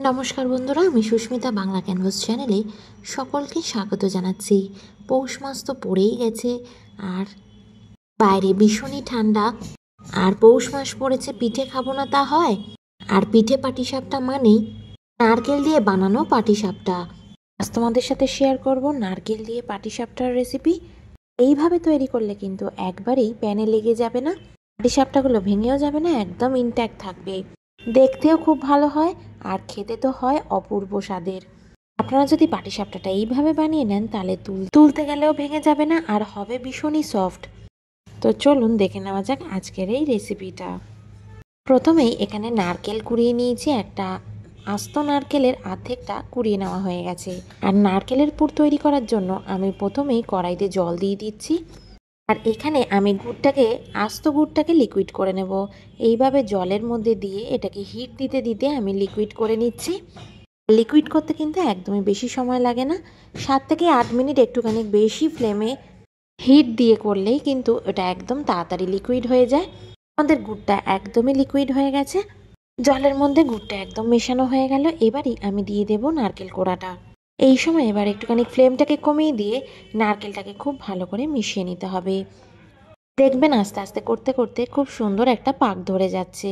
নমস্কার বন্ধুরা, আমি সুস্মিতা বাংলা ক্যানভাস চ্যানেলে সকলকে স্বাগত জানাচ্ছি। পৌষ মাস তো পড়েই গেছে, আর বাইরে ভীষণই ঠান্ডা। আর পৌষ মাস পড়েছে, পিঠে খাবো না তা হয়? আর পিঠে পাটিসাপটা মানেই নারকেল দিয়ে বানানো পাটিসাপটা। আজ তোমাদের সাথে শেয়ার করব নারকেল দিয়ে পাটিসাপটার রেসিপি। এইভাবে তৈরি করলে কিন্তু একবারেই প্যানে লেগে যাবে না, পাটিসাপটাগুলো ভেঙেও যাবে না, একদম ইনট্যাক্ট থাকবে। দেখতেও খুব ভালো হয় আর খেতে তো হয় অপূর্ব স্বাদের। আপনারা যদি পাটিসাপটাটা এইভাবে বানিয়ে নেন তাহলে তুলতে গেলেও ভেঙে যাবে না আর হবে ভীষণই সফট। তো চলুন দেখে নেওয়া যাক আজকের এই রেসিপিটা। প্রথমেই এখানে নারকেল কুড়িয়ে নিয়েছি। একটা আস্ত নারকেলের অর্ধেকটা কুড়িয়ে নেওয়া হয়ে গেছে। আর নারকেলের পুর তৈরি করার জন্য আমি প্রথমেই কড়াইতে জল দিয়ে দিচ্ছি। আর এখানে আমি আস্ত গুড়টাকে লিকুইড করে নেব। এইভাবে জলের মধ্যে দিয়ে এটাকে হিট দিতে দিতে আমি লিকুইড করে নিচ্ছি। লিকুইড করতে কিন্তু একদমই বেশি সময় লাগে না, 7 থেকে 8 মিনিট একটুখানি বেশি ফ্লেমে হিট দিয়ে করলেই কিন্তু এটা একদম তাড়াতাড়ি লিকুইড হয়ে যায়। আমাদের গুড়টা একদমই লিকুইড হয়ে গেছে, জলের মধ্যে গুড়টা একদম মেশানো হয়ে গেল। এবারই আমি দিয়ে দেব নারকেল কোড়াটা। এই সময় এবার একটুখানি ফ্লেমটাকে কমিয়ে দিয়ে নারকেলটাকে খুব ভালো করে মিশিয়ে নিতে হবে। দেখবেন আস্তে আস্তে করতে করতে খুব সুন্দর একটা পাক ধরে যাচ্ছে।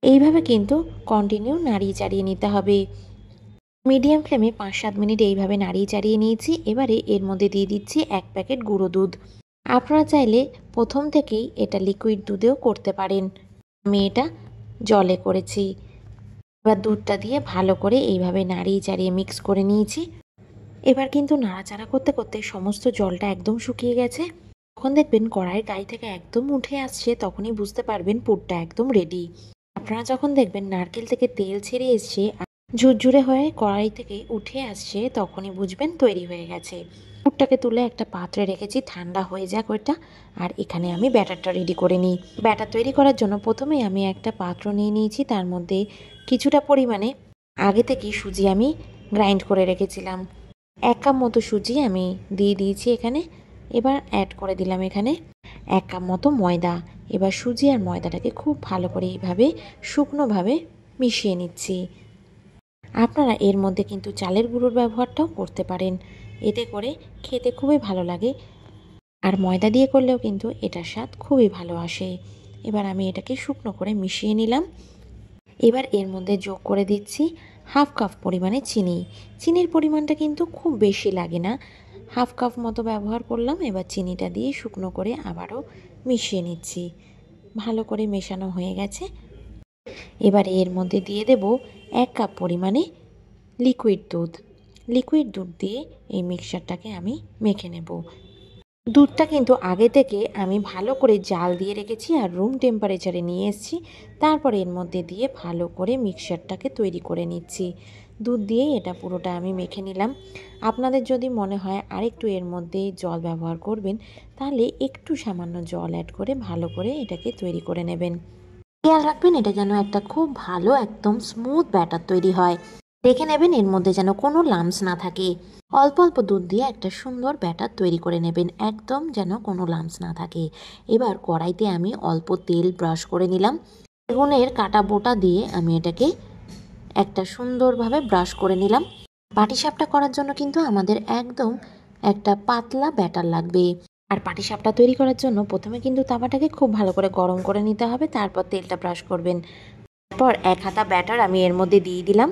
এইভাবে কিন্তু কন্টিনিউ নাড়িয়ে চাড়িয়ে নিতে হবে। মিডিয়াম ফ্লেমে 5-7 মিনিট এইভাবে নাড়িয়ে চাড়িয়ে নিয়েছি। এবারে এর মধ্যে দিয়ে দিচ্ছি 1 প্যাকেট গুঁড়ো দুধ। আপনারা চাইলে প্রথম থেকেই এটা লিকুইড দুধেও করতে পারেন, আমি এটা জলে করেছি। এবার দুধটা দিয়ে ভালো করে এইভাবে নাড়িয়ে চাড়িয়ে মিক্স করে নিয়েছি। এবার কিন্তু নাড়াচাড়া করতে করতে সমস্ত জলটা একদম শুকিয়ে গেছে। যখন দেখবেন কড়াইয়ের গায়ে থেকে একদম উঠে আসছে, তখনই বুঝতে পারবেন পুরটা একদম রেডি। আপনারা যখন দেখবেন নারকেল থেকে তেল ছেড়ে এসছে, ঝুরঝুরে হয়ে কড়াই থেকে উঠে আসছে, তখনই বুঝবেন তৈরি হয়ে গেছে। পুরটাকে তুলে একটা পাত্রে রেখেছি, ঠান্ডা হয়ে যাক ওইটা। আর এখানে আমি ব্যাটারটা রেডি করে নিই। ব্যাটার তৈরি করার জন্য প্রথমেই আমি একটা পাত্র নিয়ে নিয়েছি, তার মধ্যে কিছুটা পরিমাণে আগে থেকেই সুজি আমি গ্রাইন্ড করে রেখেছিলাম। 1 কাপ মতো সুজি আমি দিয়ে দিয়েছি এখানে। এবার অ্যাড করে দিলাম এখানে 1 কাপ মতো ময়দা। এবার সুজি আর ময়দাটাকে খুব ভালো করে এইভাবে শুকনোভাবে মিশিয়ে নিচ্ছি। আপনারা এর মধ্যে কিন্তু চালের গুঁড়োর ব্যবহারটাও করতে পারেন, এতে করে খেতে খুবই ভালো লাগে। আর ময়দা দিয়ে করলেও কিন্তু এটার স্বাদ খুবই ভালো আসে। এবার আমি এটাকে শুকনো করে মিশিয়ে নিলাম। এবার এর মধ্যে যোগ করে দিচ্ছি 1/2 কাপ পরিমাণে চিনি। চিনির পরিমাণটা কিন্তু খুব বেশি লাগে না, 1/2 কাপ মতো ব্যবহার করলাম। এবার চিনিটা দিয়ে শুকনো করে আবারও মিশিয়ে নিচ্ছি। ভালো করে মেশানো হয়ে গেছে। এবার এর মধ্যে দিয়ে দেব 1 কাপ পরিমাণে লিকুইড দুধ। লিকুইড দুধ দিয়ে এই মিক্সচারটাকে আমি মেখে নেব। দুধটা কিন্তু আগে থেকে আমি ভালো করে জাল দিয়ে রেখেছি আর রুম টেম্পারেচারে নিয়ে এসেছি। তারপর এর মধ্যে দিয়ে ভালো করে মিক্সচারটাকে তৈরি করে নিচ্ছি। দুধ দিয়েই এটা পুরোটা আমি মেখে নিলাম। আপনাদের যদি মনে হয় আরেকটু এর মধ্যে জল ব্যবহার করবেন, তাহলে একটু সামান্য জল অ্যাড করে ভালো করে এটাকে তৈরি করে নেবেন। খেয়াল রাখবেন এটা যেন একটা খুব ভালো একদম স্মুথ ব্যাটার তৈরি হয়। দেখে নেবেন এর মধ্যে যেন কোনো লাম্পস না থাকে। অল্প অল্প দুধ দিয়ে একটা সুন্দর ব্যাটার তৈরি করে নেবেন, একদম যেন কোনো লাম্পস না থাকে। এবার কড়াইতে আমি অল্প তেল ব্রাশ করে নিলাম। বেগুনের কাটা বোটা দিয়ে আমি এটাকে একটা সুন্দরভাবে ব্রাশ করে নিলাম। পাটিসাপটা করার জন্য কিন্তু আমাদের একদম একটা পাতলা ব্যাটার লাগবে। আর পাটিসাপটা তৈরি করার জন্য প্রথমে কিন্তু তাওয়াটাকে খুব ভালো করে গরম করে নিতে হবে, তারপর তেলটা ব্রাশ করবেন। তারপর 1 হাতা ব্যাটার আমি এর মধ্যে দিয়ে দিলাম।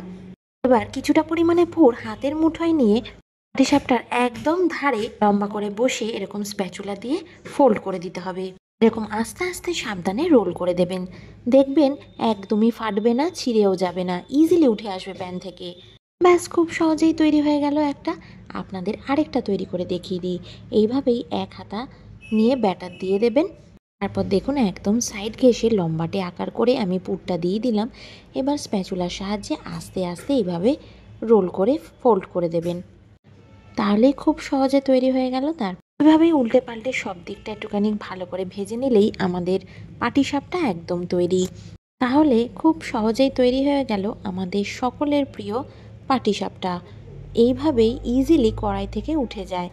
এবার কিছুটা পরিমাণে পুর হাতের মুঠোয় নিয়ে পাটিসাপটার একদম ধারে লম্বা করে বসে এরকম স্প্যাচুলা দিয়ে ফোল্ড করে দিতে হবে। এরকম আস্তে আস্তে সাবধানে রোল করে দেবেন। দেখবেন একদমই ফাটবে না, ছিঁড়েও যাবে না, ইজিলি উঠে আসবে প্যান থেকে। ব্যাস, খুব সহজেই তৈরি হয়ে গেল একটা। আপনাদের আরেকটা তৈরি করে দেখিয়ে দিই। এইভাবেই 1 হাতা নিয়ে ব্যাটার দিয়ে দেবেন। তারপর দেখুন একদম সাইড ঘেঁষে লম্বাটে আকার করে আমি পুরটা দিয়ে দিলাম। এবার স্প্যাচুলার সাহায্যে আস্তে আস্তে এইভাবে রোল করে ফোল্ড করে দেবেন, তাহলেই খুব সহজে তৈরি হয়ে গেল। এভাবেই উল্টে পাল্টে সব দিকটা একটুখানি ভালো করে ভেজে নিলেই আমাদের পাটিসাপটা একদম তৈরি। তাহলে খুব সহজেই তৈরি হয়ে গেল আমাদের সকলের প্রিয় পাটিসাপটা। এইভাবেই ইজিলি কড়াই থেকে উঠে যায়।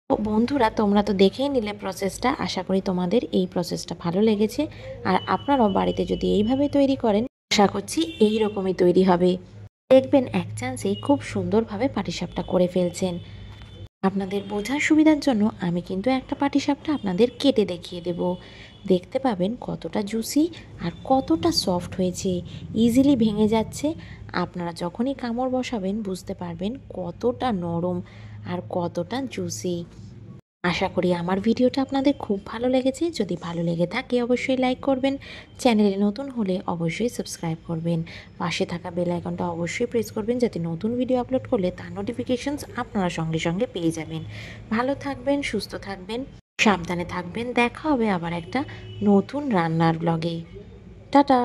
তো বন্ধুরা, তোমরা তো দেখেই নিলে প্রসেসটা। আশা করি তোমাদের এই প্রসেসটা ভালো লেগেছে। আর আপনারাও বাড়িতে যদি এইভাবে তৈরি করেন, আশা করছি এই রকমই তৈরি হবে। দেখবেন এক চান্সেই খুব সুন্দরভাবে পাটিসাপটা করে ফেলছেন। আপনাদের বোঝার সুবিধার জন্য আমি কিন্তু একটা পাটিসাপটা আপনাদের কেটে দেখিয়ে দেব। দেখতে পাবেন কতটা জুসি আর কতটা সফট হয়েছে, ইজিলি ভেঙে যাচ্ছে। আপনারা যখনই কামড় বসাবেন বুঝতে পারবেন কতটা নরম আর কতটা জুসি। আশা করি আমার ভিডিওটা আপনাদের খুব ভালো লেগেছে। যদি ভালো লেগে থাকে অবশ্যই লাইক করবেন, চ্যানেলে নতুন হলে অবশ্যই সাবস্ক্রাইব করবেন, পাশে থাকা বেল আইকনটা অবশ্যই প্রেস করবেন যাতে নতুন ভিডিও আপলোড করলে তার নোটিফিকেশনস আপনারা সঙ্গে সঙ্গে পেয়ে যাবেন। ভালো থাকবেন, সুস্থ থাকবেন, সাবধানে থাকবেন। দেখা হবে আবার একটা নতুন রান্নার ব্লগে। টাটা।